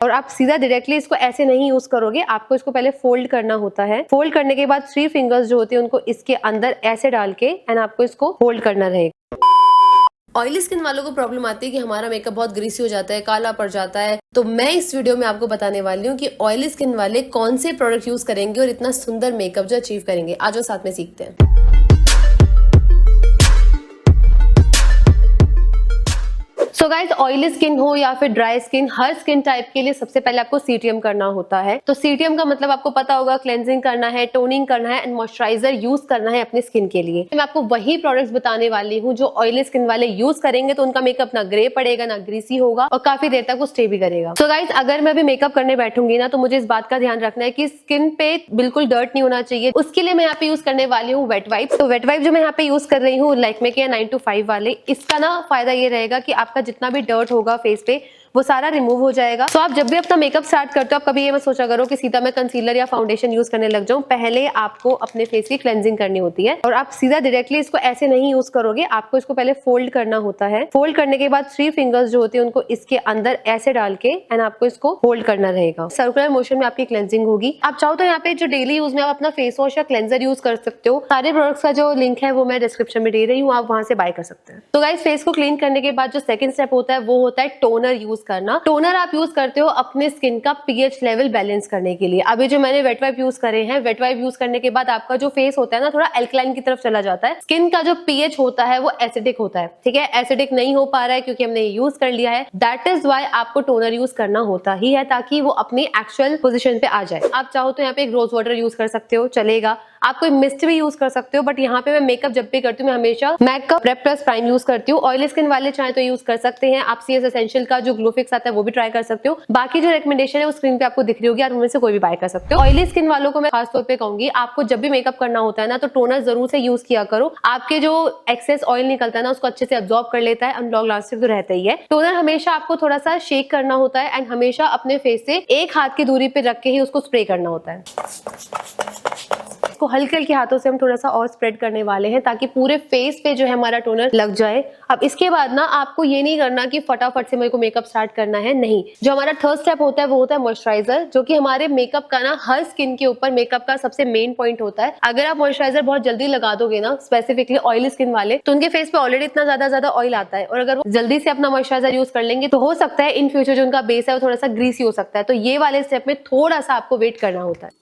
और आप सीधा डायरेक्टली इसको ऐसे नहीं यूज करोगे, आपको इसको पहले फोल्ड करना होता है। फोल्ड करने के बाद 3 फिंगर्स जो होते हैं उनको इसके अंदर ऐसे डाल के एंड आपको इसको होल्ड करना रहेगा। ऑयली स्किन वालों को प्रॉब्लम आती है कि हमारा मेकअप बहुत ग्रीसी हो जाता है, काला पड़ जाता है। तो मैं इस वीडियो में आपको बताने वाली हूँ कि ऑयली स्किन वाले कौन से प्रोडक्ट यूज करेंगे और इतना सुंदर मेकअप जो अचीव करेंगे। आज वो साथ में सीखते हैं। सो गाइस, ऑयली स्किन हो या फिर ड्राई स्किन, हर स्किन टाइप के लिए सबसे पहले आपको सीटीएम करना होता है। तो सीटीएम का मतलब आपको पता होगा, क्लेंजिंग करना है, टोनिंग करना है एंड मॉइस्चराइजर यूज करना है अपनी स्किन के लिए। मैं आपको वही प्रोडक्ट्स बताने वाली हूँ जो ऑयली स्किन वाले यूज करेंगे तो उनका मेकअप ना ग्रे पड़ेगा, ना ग्रीसी होगा और काफी देर तक वो स्टे भी करेगा। सो गाइस, अगर मैं अभी मेकअप करने बैठूंगी ना तो मुझे इस बात का ध्यान रखना है कि स्किन पे बिल्कुल डर्ट नहीं होना चाहिए। उसके लिए मैं यहाँ पे यूज करने वाली हूँ वेट वाइप्स। तो वेट वाइप जो मैं यहाँ पे यूज कर रही हूँ लैक्मे के 9 to 5 वाले। इसका ना फायदा ये रहेगा कि आपका जितना भी डर्ट होगा फेस पे वो सारा रिमूव हो जाएगा। तो आप जब भी अपना मेकअप स्टार्ट करते हो आप कभी ये मत सोचा करो कि सीधा मैं कंसीलर या फाउंडेशन यूज करने लग जाऊं। पहले आपको अपने फेस की क्लेंजिंग करनी होती है और आप सीधा डायरेक्टली इसको ऐसे नहीं यूज करोगे, आपको इसको पहले फोल्ड करना होता है। फोल्ड करने के बाद 3 फिंगर्स जो होते हैं उनको इसके अंदर ऐसे डाल के एंड आपको इसको होल्ड करना रहेगा। सर्कुलर मोशन में आपकी क्लेंजिंग होगी। आप चाहो तो यहाँ पे जो डेली यूज में आप अपना फेस वॉश या क्लेंजर यूज कर सकते हो। सारे प्रोडक्ट्स का जो लिंक है वो मैं डिस्क्रिप्शन में दे रही हूँ, आप वहां से बाय कर सकते हैं। तो गाइस, फेस को क्लीन करने के बाद जो सेकंड स्टेप होता है वो होता है टोनर यूज करना। टोनर आप यूज करते हो अपने स्किन का पीएच लेवल बैलेंस करने के लिए। अभी जो मैंने वेट वाइप यूज करे हैं, वेट वाइप यूज करने के बाद आपका जो फेस होता है ना थोड़ा एल्कलाइन की तरफ चला जाता है। स्किन का जो पीएच होता है वो एसिडिक होता है, ठीक है। एसिडिक नहीं हो पा रहा है क्योंकि हमने यूज कर लिया है। दैट इज वाई आपको टोनर यूज करना होता ही है ताकि वो अपनी एक्चुअल पोजीशन पे आ जाए। आप चाहो तो यहाँ पे एक रोज वाटर यूज कर सकते हो, चलेगा। आप कोई मिस्ट भी यूज कर सकते हो, बट यहाँ पे मैं मेकअप जब भी करती हूँ मैं हमेशा मैक का प्रेप प्लस प्राइम यूज करती हूँ। ऑयली स्किन वाले चाहे तो यूज कर सकते हैं। आप सीएस एसेंशियल का जो ग्लो फिक्स आता है वो भी ट्राई कर सकते हो। बाकी जो रिकमेंडेशन है वो स्क्रीन पे आपको दिख रही होगी, आप उनमें से कोई भी बाय कर सकते हो। ऑयली स्किन वालों को मैं खास तौर पे कहूंगी, आपको जब भी मेकअप करना होता है ना तो टोनर जरूर से यूज किया करो। आपके जो एक्सेस ऑयल निकलता है ना उसको अच्छे से अब्सॉर्ब कर लेता है, लॉन्ग लास्टिंग तो रहता ही है। टोनर हमेशा आपको थोड़ा सा शेक करना होता है एंड हमेशा अपने फेस से एक हाथ की दूरी पे रख के ही उसको स्प्रे करना होता है। इसको हल्के हल्के हाथों से हम थोड़ा सा और स्प्रेड करने वाले हैं ताकि पूरे फेस पे जो है हमारा टोनर लग जाए। अब इसके बाद ना आपको ये नहीं करना कि फटाफट से मेरे को मेकअप स्टार्ट करना है, नहीं। जो हमारा थर्ड स्टेप होता है वो होता है मॉइस्चराइजर, जो कि हमारे मेकअप का ना हर स्किन के ऊपर मेकअप का सबसे मेन पॉइंट होता है। अगर आप मॉइस्चराइजर बहुत जल्दी लगा दोगे ना, स्पेसिफिकली ऑयली स्किन वाले, तो उनके फेस पे ऑलरेडी इतना ज्यादा ऑयल आता है और अगर वो जल्दी से अपना मॉइस्चराइजर यूज कर लेंगे तो हो सकता है इन फ्यूचर जो उनका बेस है वो थोड़ा सा ग्रीसी हो सकता है। तो ये वाले स्टेप में थोड़ा सा आपको वेट करना होता है।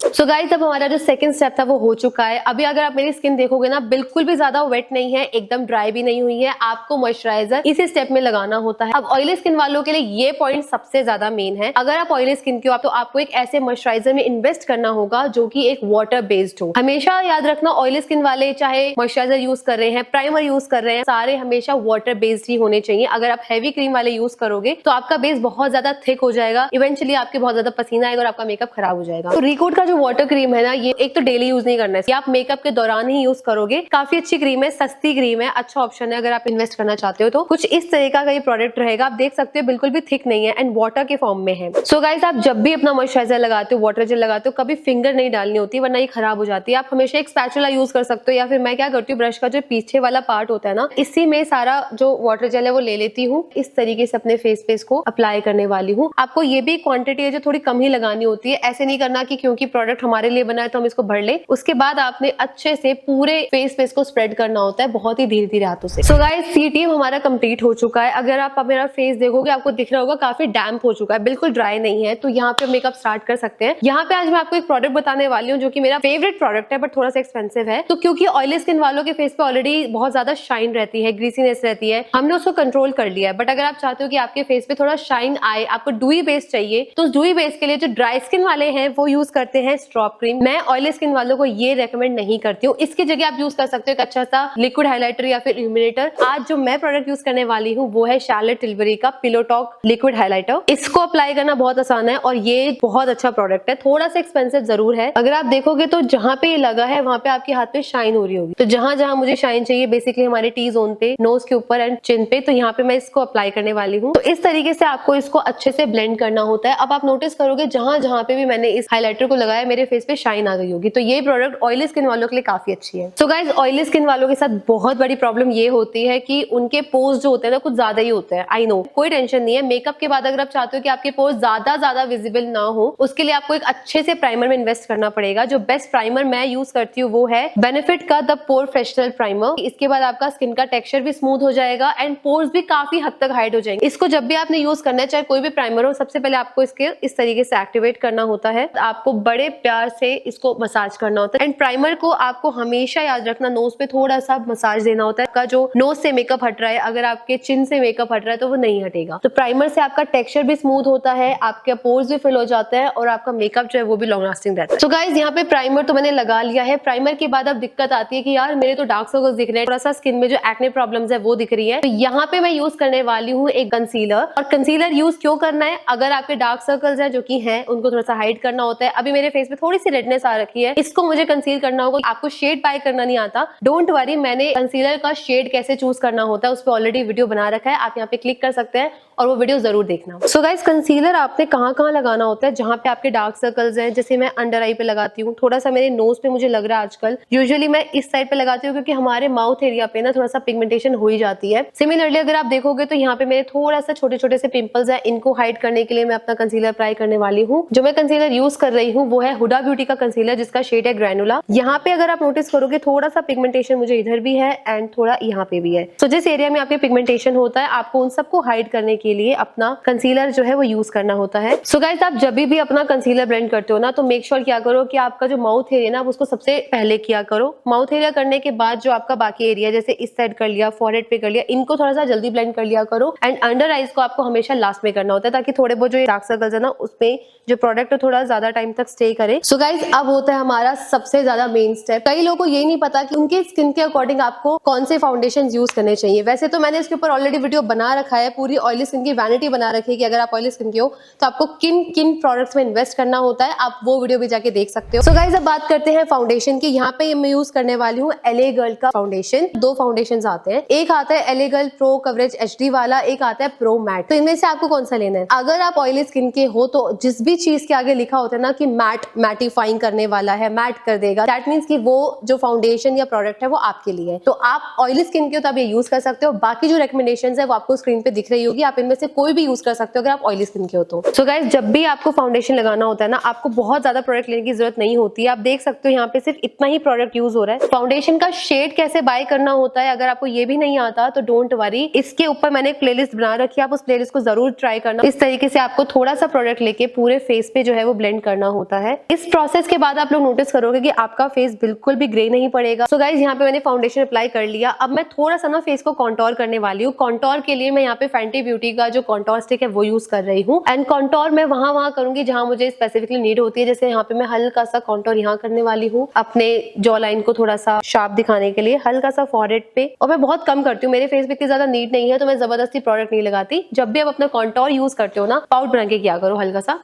सो गाइस, अब हमारा जो सेकंड स्टेप था वो हो चुका है। अभी अगर आप मेरी स्किन देखोगे ना बिल्कुल भी ज्यादा वेट नहीं है, एकदम ड्राई भी नहीं हुई है। आपको मॉइस्चराइजर इसी स्टेप में लगाना होता है। अब ऑयली स्किन वालों के लिए ये पॉइंट सबसे ज्यादा मेन है। अगर आप ऑयली स्किन के हो तो आपको एक ऐसे मॉइस्चराइजर में इन्वेस्ट करना होगा जो कि एक वाटर बेस्ड हो। हमेशा याद रखना, ऑयली स्किन वाले चाहे मॉइस्चराइजर यूज कर रहे हैं, प्राइमर यूज कर रहे हैं, सारे हमेशा वाटर बेस्ड ही होने चाहिए। अगर आप हैवी क्रीम वाले यूज करोगे तो आपका बेस बहुत ज्यादा थिक हो जाएगा, इवेंचुअली आपके बहुत ज्यादा पसीना आएगा और आपका मेकअप खराब हो जाएगा। तो रिकोट का जो वाटर क्रीम है ना, ये एक तो डेली यूज नहीं करना है, आप मेकअप के दौरान ही यूज करोगे। काफी अच्छी क्रीम है, सस्ती क्रीम है, अच्छा ऑप्शन है अगर आप इन्वेस्ट करना चाहते हो तो। कुछ इस तरीका का ये प्रोडक्ट रहेगा, आप देख सकते हो बिल्कुल भी थिक नहीं है एंड वाटर के फॉर्म में है। सो गाइस, आप जब भी अपना मॉइस्चराइजर लगाते हो, वाटर जेल लगाते हो, कभी फिंगर नहीं डालनी होती वरना ये खराब हो जाती है। आप हमेशा एक स्पैचुला यूज कर सकते हो या फिर मैं क्या करती हूँ, ब्रश का जो पीछे वाला पार्ट होता है ना, इसी में सारा जो वाटर जेल है वो ले लेती हूँ। इस तरीके से अपने फेस पे इसको अप्लाई करने वाली हूँ। आपको ये भी क्वांटिटी है जो थोड़ी कम ही लगानी होती है। ऐसे नहीं करना कि क्योंकि प्रोडक्ट हमारे लिए बना है तो हम इसको भर ले। उसके बाद आपने अच्छे से पूरे फेस पे इसको स्प्रेड करना होता है, बहुत ही धीरे धीरे हाथों से। सो गाइस, सीटीएम हमारा कंप्लीट हो चुका है। अगर आप मेरा फेस देखोगे आपको दिख रहा होगा काफी डैम्प हो चुका है, बिल्कुल ड्राई नहीं है। तो यहाँ पे मेकअप स्टार्ट कर सकते हैं। यहाँ पे आज मैं आपको एक प्रोडक्ट बताने वाली हूँ जो कि मेरा फेवरेट प्रोडक्ट है बट थोड़ा सा एक्सपेंसिव है। तो क्योंकि ऑयली स्किन वालों के फेस पे ऑलरेडी बहुत ज्यादा शाइन रहती है, ग्रीसीनेस रहती है, हमने उसको कंट्रोल कर लिया है। बट अगर आप चाहते हो कि आपके फेस पे थोड़ा शाइन आए, आपको डूई बेस चाहिए, तो उस डूई बेस के लिए जो ड्राई स्किन वाले हैं वो यूज करते हैं स्ट्रॉप क्रीम। मैं ऑयली स्किन वालों को ये रेकमेंड नहीं करती हूँ। इसकी जगह आप यूज कर सकते हो एक अच्छा सा लिक्विड हाइलाइटर या फिर इल्यूमिनेटर। आज जो मैं प्रोडक्ट यूज करने वाली हूँ वो है शार्लेट टिल्बरी का पिलो टॉक लिक्विड हाइलाइटर। इसको अप्लाई करना बहुत आसान है और ये बहुत अच्छा प्रोडक्ट है। थोड़ा सा एक्सपेंसिव जरूर है। अगर आप देखोगे तो जहाँ पे ये लगा है वहाँ पे आपके हाथ पे शाइन हो रही होगी। तो जहाँ जहाँ मुझे शाइन चाहिए बेसिकली हमारे टी जोन पे, नोज के ऊपर एंड चिन पे, तो यहाँ पे मैं इसको अप्लाई करने वाली हूँ। तो इस तरीके से आपको इसको अच्छे से ब्लेंड करना होता है। अब आप नोटिस करोगे जहाँ जहाँ पे भी मैंने इस हाइलाइटर को लगाया लगाया मेरे फेस पे शाइन आ गई होगी। तो ये प्रोडक्ट ऑयली स्किन वालों के लिए काफी अच्छी है। सो गाइज, ऑयली स्किन वालों के साथ बहुत बड़ी प्रॉब्लम ये होती है कि उनके पोर्स जो होते हैं ना कुछ ज्यादा ही होते हैं। आई नो, कोई टेंशन नहीं है। मेकअप के बाद अगर आप चाहते हो कि आपके पोर्स ज्यादा विजिबल ना हो, उसके लिए आपको एक अच्छे से प्राइमर में इन्वेस्ट करना पड़ेगा। जो बेस्ट प्राइमर मैं यूज करती हूँ वो है बेनिफिट का द पोर फ्रेशनर प्राइमर। इसके बाद आपका स्किन का टेक्सचर भी स्मूथ हो जाएगा एंड पोर्स भी काफी हद तक हाइड हो जाएंगे। इसको जब भी आपने यूज करना है, चाहे कोई भी प्राइमर हो, सबसे पहले आपको इसके इस तरीके से एक्टिवेट करना होता है। आपको बड़े प्यार से इसको मसाज करना होता है एंड प्राइमर को आपको हमेशा याद रखना नोज पे थोड़ा सा मसाज देना होता है। आपका जो नोज से मेकअप हट रहा है, अगर आपके चिन से मेकअप हट रहा है तो वो नहीं हटेगा। तो प्राइमर से आपका टेक्सचर भी स्मूथ होता है, आपके पोर्स भी फिल हो जाते हैं और आपका मेकअप जो है वो भी लॉन्ग लास्टिंग रहता है। सो गाइस, यहाँ पे प्राइमर तो मैंने लगा लिया है। प्राइमर के बाद अब दिक्कत आती है कि यार मेरे तो डार्क सर्कल्स दिख रहे हैं, थोड़ा सा स्किन में जो एक्ने प्रॉब्लम्स है वो दिख रही है। तो यहाँ पे मैं यूज करने वाली हूँ एक कंसीलर। और कंसीलर यूज क्यों करना है? अगर आपके डार्क सर्कल्स है जो कि हैं, उनको थोड़ा सा हाइड करना होता है। अभी मेरे फेस पे थोड़ी सी रेडनेस आ रखी है, इसको मुझे कंसील करना होगा। आपको शेड बाय करना नहीं आता, डोंट वरी, मैंने कंसीलर का शेड कैसे चूज करना होता है उस पर ऑलरेडी वीडियो बना रखा है। आप यहाँ पे क्लिक कर सकते हैं और वो वीडियो जरूर देखना। सो गाइस, कंसीलर आपने कहाँ लगाना होता है? जहाँ पे आपके डार्क सर्कल्स हैं, जैसे मैं अंडर आई पे लगाती हूँ, थोड़ा सा मेरे नोज पे मुझे लग रहा है आजकल। यूजुअली मैं इस साइड पे लगाती हूँ क्योंकि हमारे माउथ एरिया पे ना थोड़ा सा पिगमेंटेशन हो ही जाती है। सिमिलरली अगर आप देखोगे तो यहाँ पे मेरे थोड़ा सा छोटे से पिंपल्स है, इनको हाइड करने के लिए मैं अपना कंसीलर अप्लाई करने वाली हूँ। जो मैं कंसीलर यूज कर रही हूँ वो है हुडा ब्यूटी का कंसीलर, जिसका शेड है ग्रैनुला। यहाँ पे अगर आप नोटिस करोगे थोड़ा सा पिगमेंटेशन मुझे इधर भी है एंड थोड़ा यहाँ पे भी है। तो जिस एरिया में आपके पिगमेंटेशन होता है, आपको उन सबको हाइड करने के लिए अपना कंसीलर जो है वो यूज करना होता है। सो गाइस, आप जब भी अपना कंसीलर ब्लेंड करते हो ना, तो मेक श्योर क्या करो कि आपका जो माउथ एरिया ना उसको सबसे पहले किया करो। माउथ एरिया करने के बाद जो आपका बाकी एरिया, जैसे इस साइड कर लिया, फॉरहेड पे कर लिया, इनको थोड़ा सा जल्दी ब्लेंड कर लिया करो। एंड अंडर आईज को आपको हमेशा लास्ट में करना होता है, ताकि थोड़े बहुत जो डार्क सर्कल्स है ना उसमें जो प्रोडक्ट थोड़ा ज्यादा टाइम तक स्टे करे। सो गाइस, अब होता है हमारा सबसे ज्यादा मेन स्टेप। कई लोगों को ये नहीं पता कि उनके स्किन के अकॉर्डिंग आपको कौन से फाउंडेशन यूज करने चाहिए। वैसे तो मैंने इसके ऊपर ऑलरेडी वीडियो बना रखा है, पूरी ऑयली स्किन की वैनिटी बना रखी है कि अगर आप ऑयली स्किन के हो तो आपको किन किन प्रोडक्ट्स में इन्वेस्ट करना होता है, आप वो वीडियो भी जाके देख सकते हो। सो गाइस, अब बात करते हैं फाउंडेशन की। यहाँ पे मैं यूज करने वाली हूँ एलए गर्ल का फाउंडेशन। दो फाउंडेशन आते हैं, एक आता है LA girl pro coverage HD वाला, एक आता है प्रो मैट। तो इनमें से आपको कौन सा लेना है? अगर आप ऑयली स्किन के हो तो जिस भी चीज के आगे लिखा होता है ना कि मैट, मैटिफाइंग करने वाला है, मैट कर देगा, दैट मीन्स कि वो जो फाउंडेशन या प्रोडक्ट है वो आपके लिए है। तो आप ऑयली स्किन के हो तो आप ये यूज कर सकते हो। बाकी जो रिकमेंडेशंस है वो आपको स्क्रीन पे दिख रही होगी, आप इनमें से कोई भी यूज कर सकते हो अगर आप ऑयली स्किन के हो तो। सो गाइस, जब भी आपको फाउंडेशन लगाना होता है ना, आपको बहुत ज्यादा प्रोडक्ट लेने की जरूरत नहीं होती है। आप देख सकते हो यहाँ पे सिर्फ इतना ही प्रोडक्ट यूज हो रहा है। फाउंडेशन का शेड कैसे बाय करना होता है, अगर आपको ये भी नहीं आता तो डोंट वरी, इसके ऊपर मैंने एक प्लेलिस्ट बना रखी है, आप उस प्लेलिस्ट को जरूर ट्राई करना। इस तरीके से आपको थोड़ा सा प्रोडक्ट लेके पूरे फेस पे जो है वो ब्लेंड करना होता है। इस प्रोसेस के बाद आप लोग नोटिस करोगे कि आपका फेस बिल्कुल भी ग्रे नहीं पड़ेगा। सो गाइस, यहाँ पे मैंने फाउंडेशन अप्लाई कर लिया। अब मैं थोड़ा सा ना फेस को कॉन्टोर करने वाली हूँ। कॉन्टोर के लिए मैं यहाँ पे फैंटी ब्यूटी का जो कॉन्टोर स्टिक है वो यूज कर रही हूँ। एंड कॉन्टोर मैं वहां करूंगी जहां मुझे स्पेसिफिकली नीड होती है। जैसे यहाँ पे मैं हल्का सा कॉन्टोर यहाँ करने वाली हूँ, अपने जॉ लाइन को थोड़ा सा शार्प दिखाने के लिए, हल्का सा फॉरहेड पे। और मैं बहुत कम करती हूँ, मेरे फेस पे इतनी ज्यादा नीड नहीं है तो मैं जबरदस्ती प्रोडक्ट नहीं लगाती। जब भी आप अपना कॉन्टोर यूज करते हो ना, पाउडर बना के किया करो हल्का सा।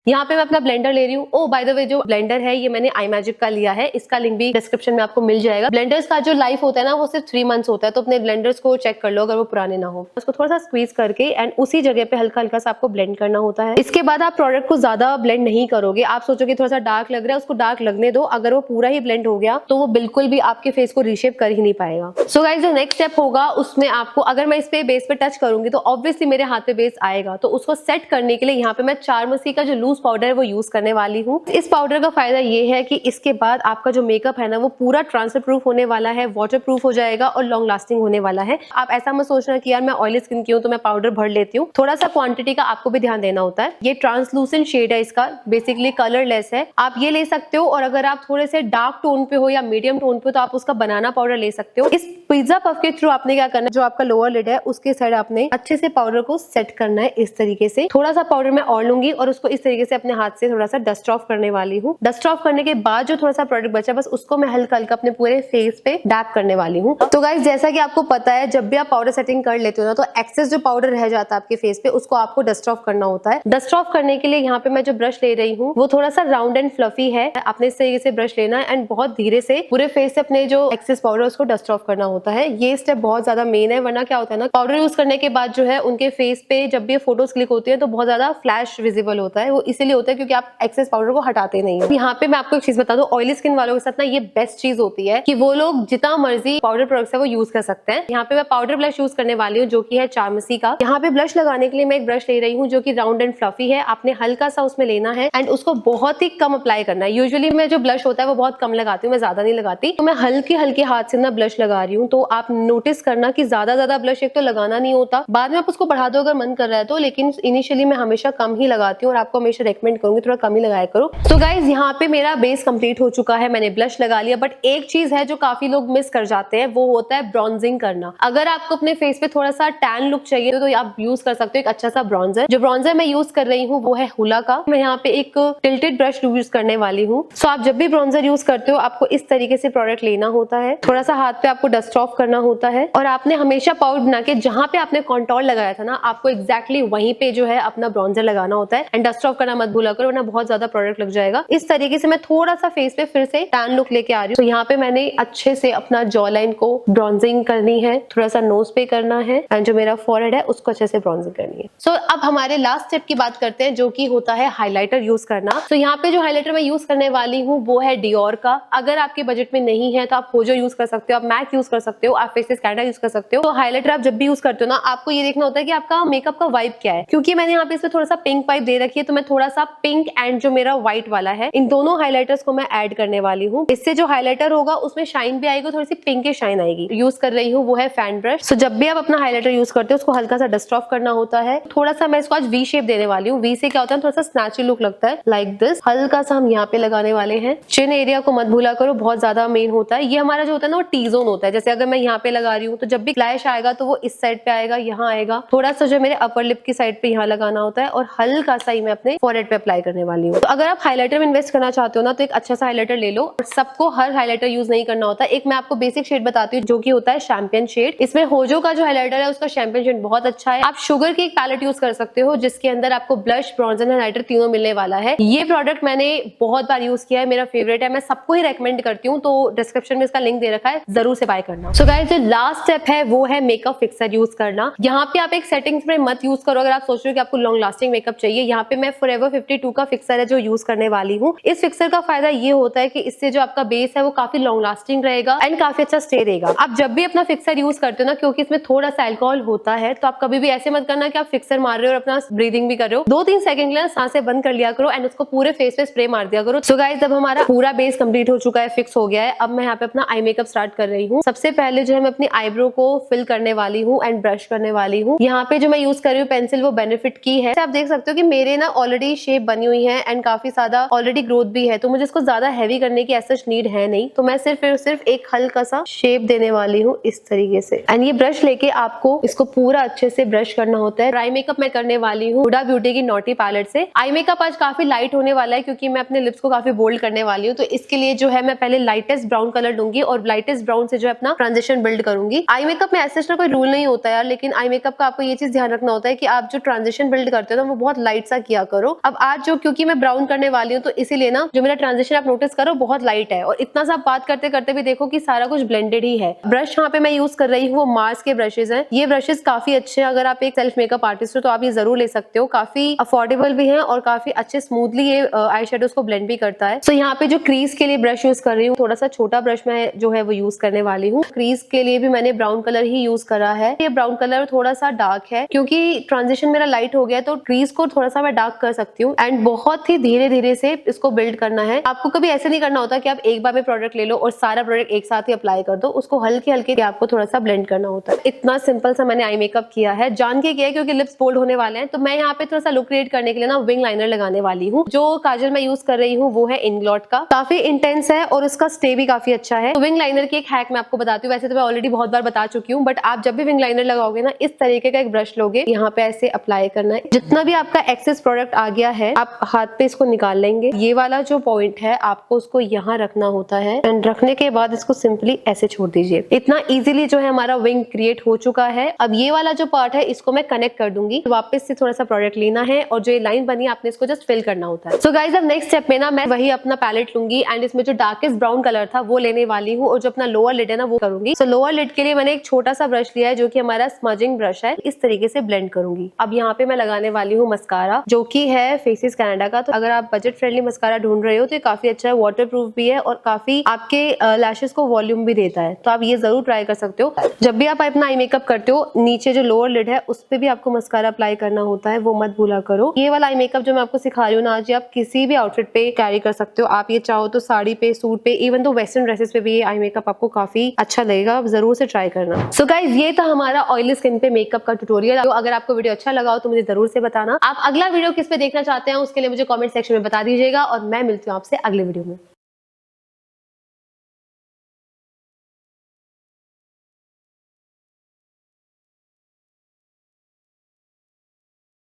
यहाँ पे मैं अपना ब्लेंडर ले रही हूँ। ओ बाय द वे, जो ब्लेंडर है ये मैंने आई मैजिक का लिया है, इसका लिंक भी डिस्क्रिप्शन में आपको मिल जाएगा। ब्लेंडर्स का जो लाइफ होता है ना वो सिर्फ 3 मंथ्स होता है, तो अपने ब्लेंडर्स को चेक कर लो अगर वो पुराने ना हो। उसको थोड़ा सा स्क्वीज करके एंड उसी जगह पे हल्का हल्का सा आपको ब्लेंड करना होता है। इसके बाद आप प्रोडक्ट को ज्यादा ब्लेंड नहीं करोगे। आप सोचोगे थोड़ा सा डार्क लग रहा है, उसको डार्क लगने दो। अगर वो पूरा ही ब्लेंड हो गया तो वो बिल्कुल भी आपके फेस को रीशेप कर ही नहीं पाएगा। सो गाइस, जो नेक्स्ट स्टेप होगा उसमें आपको, अगर मैं इस पे बेस पे टच करूंगी तो ऑब्वियसली मेरे हाथ पे बेस आएगा, तो उसको सेट करने के लिए यहाँ पे मैं चारमसी का जो लूज पाउडर है वो यूज करने वाली हूँ। इस पाउडर का फायदा ये है कि इसके बाद आपका जो मेकअप है ना वो पूरा ट्रांसफर प्रूफ होने वाला है, वाटर प्रूफ हो जाएगा और लॉन्ग लास्टिंग होने वाला है। आप ऐसा मत सोचना कि यार मैं ऑयली स्किन की हूँ तो मैं पाउडर भर लेती हूँ। थोड़ा सा क्वांटिटी का आपको भी ध्यान देना होता है। ये ट्रांसलूसेंट शेड है इसका, बेसिकली कलरलेस है, आप ये ले सकते हो। और अगर आप थोड़े से डार्क टोन पे हो या मीडियम टोन पे तो आप उसका बनाना पाउडर ले सकते हो। इस पिज्जा पफ के थ्रू आपने क्या करना है, जो आपका लोअर लिड है उसके साइड आपने अच्छे से पाउडर को सेट करना है। इस तरीके से थोड़ा सा पाउडर मैं और लूंगी और उसको इस तरीके से अपने हाथ से थोड़ा सा डस्ट ऑफ करने वाली हूँ। डस्ट ऑफ करने के बाद जो थोड़ा सा प्रोडक्ट बचा बस उसको मैं हल्का हल्का अपने पूरे फेस पे डैप करने वाली हूँ। तो गाइस, जैसा कि आपको पता है जब भी आप पाउडर सेटिंग कर लेते हो ना तो एक्सेस जो पाउडर रह जाता है आपके फेस पे उसको आपको डस्ट ऑफ करना होता है। डस्ट ऑफ करने के लिए यहाँ पे मैं जो ब्रश ले रही हूँ वो थोड़ा सा राउंड एंड फ्लफी है। आपने इस तरीके से ब्रश लेना है एंड बहुत धीरे से पूरे फेस से अपने जो एक्सेस पाउडर उसको डस्ट ऑफ करना होता है। ये स्टेप बहुत ज्यादा मेन है, वरना क्या होता है ना, पाउडर यूज करने के बाद जो है उनके फेस पे जब भी फोटोज क्लिक होती है तो बहुत ज्यादा फ्लैश विजिबल होता है, वो इसीलिए होता है क्योंकि आप एक्सेस पाउडर को हटाते नहीं हो। यहाँ पे मैं आपको एक चीज बता दूं, ऑयली स्किन वालों के साथ ना ये बेस्ट चीज होती है कि वो लोग जितना मर्जी पाउडर प्रोडक्ट्स है वो यूज कर सकते हैं। यहाँ पे मैं पाउडर ब्लश यूज करने वाली हूँ जो कि है चार्मसी का। यहाँ पे ब्लश लगाने के लिए मैं एक ब्रश ले रही हूँ जो कि राउंड एंड फ्लफी है। आपने हल्का सा उसमें लेना है एंड उसको बहुत ही कम अप्लाई करना है। यूजुअली मैं जो ब्लश होता है वो बहुत कम लगाती हूँ, मैं ज्यादा नहीं लगाती, तो मैं हल्के हल्के हाथ से ना ब्लश लगा रही हूँ। तो आप नोटिस करना कि ज्यादा ब्लश एक तो लगाना नहीं होता, बाद में आप उसको बढ़ा दो अगर मन कर रहा है तो, लेकिन इनिशियली मैं हमेशा कम ही लगाती हूँ और आपको हमेशा रेकमेंड करूंगी थोड़ा कम ही लगाया करो। तो गाइज यहाँ पे मेरा बेस कंप्लीट हो चुका है, मैंने ब्लश लगा लिया। बट एक चीज है जो काफी लोग मिस कर जाते हैं, वो होता है ब्रॉन्जिंग करना। अगर आपको अपने फेस पे थोड़ा सा टैन लुक चाहिए तो आप यूज कर सकते हो एक अच्छा सा ब्रॉन्जर। जो ब्रॉन्जर मैं यूज कर रही हूँ वो है हुला का। मैं यहाँ पे एक टिल्टेड ब्रश यूज करने वाली हूँ। सो आप जब भी ब्रॉन्जर यूज करते हो आपको इस तरीके से प्रोडक्ट लेना होता है, थोड़ा सा हाथ पे आपको डस्ट ऑफ करना होता है और आपने हमेशा पाउडर बना के जहां पे आपने कॉन्टोर लगाया था ना, आपको एग्जैक्टली वहीं पे जो है अपना ब्रॉन्जर लगाना होता है। एंड डस्ट ऑफ करना मत भूला करो वरना बहुत ज्यादा प्रोडक्ट लग जाएगा। इस तरीके से मैं थोड़ा सा फेस पे फिर से टैन लुक लेके आ रही हूँ। तो यहाँ पे मैंने अच्छे से अपना जॉ लाइन को ब्रॉन्जिंग करनी है, थोड़ा सा नोज पे करना है एंड जो मेरा फॉरहेड है उसको अच्छे से ब्रॉन्जिंग करनी है। सो अब हमारे लास्ट स्टेप की बात करते हैं जो कि होता है हाइलाइटर यूज करना। तो यहाँ पे जो हाइलाइटर मैं यूज करने वाली हूँ वो है डियोर का। अगर आपके बजट में नहीं है तो आप होजो यूज कर सकते हो, आप मैक यूज कर सकते हो, आप फेसेस कैनेडा यूज कर सकते हो। तो हाइलाइटर आप जब भी यूज करते हो ना, आपको ये देखना होता है कि आपका मेकअप का वाइब क्या है। क्योंकि मैंने यहाँ पे इसमें थोड़ा सा पिंक वाइब दे रखी है तो मैं थोड़ा सा पिंक एंड जो मेरा व्हाइट वाला है इन दोनों हाइलाइटर्स को मैं ऐड करने वाली हूँ। इससे जो हाइलाइटर होगा उसमें शाइन भी आएगी, थोड़ी सी पिंक शाइन आएगी। यूज कर रही हूँ वो है फैन ब्रश। सो जब भी आप अपना हाइलाइटर यूज करते हो उसको हल्का सा डस्ट ऑफ करना होता है। थोड़ा सा मैं इसको आज वी शेप देने वाली हूँ। वी से क्या होता है, थोड़ा सा स्नैची लुक लगता है, लाइक दिस। हल्का सा हम यहाँ पे लगाने वाले हैं। चिन एरिया को मत भूला करो, बहुत ज्यादा मेन होता है। ये हमारा जो होता है ना वो टी जोन होता है। जैसे अगर मैं यहाँ पे लगा रही हूँ तो जब भी फ्लैश आएगा तो वो इस साइड पे आएगा, यहाँ आएगा। थोड़ा सा जो मेरे अपर लिप की साइड पे यहाँ लगाना होता है और हल्का सा ही मैं अपने फॉरहेड पे अप्लाई करने वाली हूँ। तो अगर आप हाइलाइटर में इन्वेस्ट करना चाहते हो ना तो एक अच्छा सा हाइलाइटर ले लो। और सबको हर हाइलाइटर यूज नहीं करना होता। एक मैं आपको बेसिक शेड बताती हूँ जो कि होता है शैम्पियन शेड। इसमें होजो का जो हाइलाइटर है उसका शैम्पियन शेड बहुत अच्छा है। आप शुगर की एक पैलेट यूज कर सकते हो जिसके अंदर आपको ब्लश, ब्रॉन्जर, हाइलाइटर तीनों मिलने वाला है। ये प्रोडक्ट मैंने बहुत बार यूज किया है, मेरा फेवरेट है, मैं सबको ही रेकमेंड करती हूँ। तो डिस्क्रिप्शन में इसका लिंक दे रखा है, जरूर से बाय करना। सो गाइस जो लास्ट स्टेप है वो है मेकअप फिक्सर यूज करना। यहाँ पे आप एक सेटिंग स्प्रे मत यूज करो अगर आप सोच रहे हो कि आपको लॉन्ग लास्टिंग मेकअप चाहिए। यहाँ पे मैं फॉरएवर 52 का फिक्सर है जो यूज करने वाली हूँ। इस फिक्सर का फायदा ये होता है कि इससे जो आपका बेस है वो काफी लॉन्ग लास्टिंग रहेगा एंड काफी अच्छा स्टे रहेगा। आप जब भी अपना फिक्सर यूज करते हो ना, क्योंकि इसमें थोड़ा सा अल्कोहल होता है, तो आप कभी भी ऐसे मत करना कि आप फिक्सर मार रहे हो और अपना ब्रीदिंग भी कर रहे हो। 2-3 सेकंड के लिए सांसें बंद कर लिया करो एंड उसको पूरे फेस पे स्प्रे मार दिया करो। सो गाइस जब हमारा पूरा बेस कंप्लीट हो चुका है, फिक्स हो गया है, अब मैं यहाँ पे अपना आई मेकअप स्टार्ट कर रही हूँ। सबसे पहले जो है मैं अपनी आईब्रो को फिल करने वाली हूँ एंड ब्रश करने वाली हूँ। यहाँ पे जो मैं यूज कर रही हूँ पेंसिल वो बेनिफिट की है। आप देख सकते हो कि मेरे ना ऑलरेडी शेप बनी हुई है एंड काफी ज्यादा ऑलरेडी ग्रोथ भी है, तो मुझे इसको ज्यादा हैवी करने की ऐसा नीड है नहीं। तो मैं सिर्फ एक हल्का सा शेप देने वाली हूँ इस तरीके से। एंड ये ब्रश लेके आपको इसको पूरा अच्छे से ब्रश करना होता है। आई मेकअप मैं करने वाली हूँ हुडा ब्यूटी की नॉटी पैलेट से। आई मेकअप आज काफी लाइट होने वाला है क्योंकि मैं अपने लिप्स को काफी बोल्ड करने वाली हूँ। तो इसके लिए जो है मैं पहले लाइटेस्ट ब्राउन कलर लूंगी और लाइटेस्ट ब्राउन से जो है अपना ट्रांजिशन बिल्ड करूंगी। आई मेकअप में ऐसा कोई रूल नहीं होता यार, लेकिन आई मेकअप का आपको ये चीज ध्यान रखना होता है कि आप जो ट्रांजिशन बिल्ड करते हो ना वो बहुत लाइट सा किया करो। अब आज जो क्योंकि मैं ब्राउन करने वाली हूँ तो इसीलिए ना जो मेरा ट्रांजिशन आप नोटिस करो बहुत लाइट है और इतना सा बात करते करते भी देखो कि सारा कुछ ब्लेंडेड ही है। ब्रश यहाँ पे मैं यूज कर रही हूँ वो मार्स के ब्रशेज हैं। ये ब्रशेज काफी अच्छे हैं, अगर आप एक सेल्फ मेकअप आर्टिस्ट हो तो आप ये जरूर ले सकते हो। काफी अफोर्डेबल भी है और काफी अच्छे स्मूथली ये आई शेडोज को ब्लेंड भी करता है। सो यहाँ पे जो क्रीज के लिए ब्रश यूज कर रही हूँ, थोड़ा सा छोटा ब्रश मैं जो है वो यूज करने वाली हूँ। क्रीज के लिए भी मैंने ब्राउन कलर ही यूज करा है। ये ब्राउन कलर थोड़ा सा डार्क है क्योंकि ट्रांजिशन मेरा लाइट हो गया तो क्रीज को थोड़ा सा मैं डार्क कर सकती हूँ एंड बहुत ही धीरे धीरे से इसको बिल्ड करना है। आपको कभी ऐसे नहीं करना होता कि आप एक बार में प्रोडक्ट ले लो और सारा प्रोडक्ट एक साथ ही अप्लाई कर दो। उसको हल्के हल्के आपको थोड़ा सा ब्लेंड करना होता है। इतना सिंपल सा मैंने आई मेकअप किया है, जान के किया है क्योंकि लिप्स बोल्ड होने वाले हैं। तो मैं यहाँ पे थोड़ा सा लुक क्रिएट करने के लिए ना विंग लाइनर लगाने वाली हूँ। जो काजल मैं यूज कर रही हूँ वो है इंग्लॉट का, काफी इंटेंस है और उसका स्टे भी काफी अच्छा है। तो विंग लाइनर की एक हैक मैं आपको बताती हूँ। वैसे तो मैं ऑलरेडी बहुत बार बता चुकी हूँ, बट आप जब भी विंग लाइनर लगाओगे ना इस तरीके का एक ब्रश लोगे, यहाँ पे ऐसे अप्लाई करना है। जितना भी आपका एक्सेस प्रोडक्ट आ गया है आप हाथ पे इसको निकाल लेंगे। ये वाला जो पॉइंट है आपको उसको यहाँ रखना होता है एंड रखने के बाद इसको सिंपली ऐसे छोड़ दीजिए। इतना इजीली जो है हमारा विंग क्रिएट हो चुका है। अब ये वाला जो पार्ट है इसको मैं कनेक्ट कर दूंगी। वापस से थोड़ा सा प्रोडक्ट लेना है और जो ये लाइन बनी है आपने इसको जस्ट फिल करना होता है। सो गाइस अब नेक्स्ट स्टेप में ना मैं वही अपना पैलेट लूंगी एंड इसमें जो डार्केस्ट ब्राउन कलर था वो लेने वाली हूँ और जो अपना लोअर लिड है ना वो करूंगी। सो लोअर लिड के लिए मैंने एक छोटा सा ब्रश लिया है जो कि हमारा स्मजिंग ब्रश है। इस तरीके से ब्लेंड करूंगी। अब यहाँ पे मैं लगाने वाली हूँ मस्कारा जो कि है है फेसेस कनाडा का। तो अगर आप बजट फ्रेंडली मस्कारा ढूंढ रहे हो तो ये काफी अच्छा है, वाटर प्रूफ भी है और काफी आपके लैशेस को वॉल्यूम भी देता है। तो आप ये जरूर ट्राई कर सकते हो। जब भी आप अपना आई मेकअप करते हो, नीचे जो लोअर लिड है उस पे भी आपको मस्कारा अप्लाई करना होता है, वो मत भूला करो। ये वाला आई मेकअप जो मैं आपको सिखा रही हूँ ना आज, आप किसी भी आउटफिट पे कैरी कर सकते हो। आप ये चाहो तो साड़ी पे, सूट पे, इवन तो वेस्टर्न ड्रेसेस पे भी ये आई मेकअप आपको काफी अच्छा लगेगा। आप जरूर से ट्राई करना। सो गाइज, ये था हमारा ऑयली स्किन पे मेकअप का ट्यूटोरियल। तो अगर आपको वीडियो अच्छा लगा हो तो मुझे जरूर से बताना। आप अगला वीडियो किस पे देखना चाहते हैं उसके लिए मुझे कमेंट सेक्शन में बता दीजिएगा और मैं मिलती हूँ आपसे अगले वीडियो में।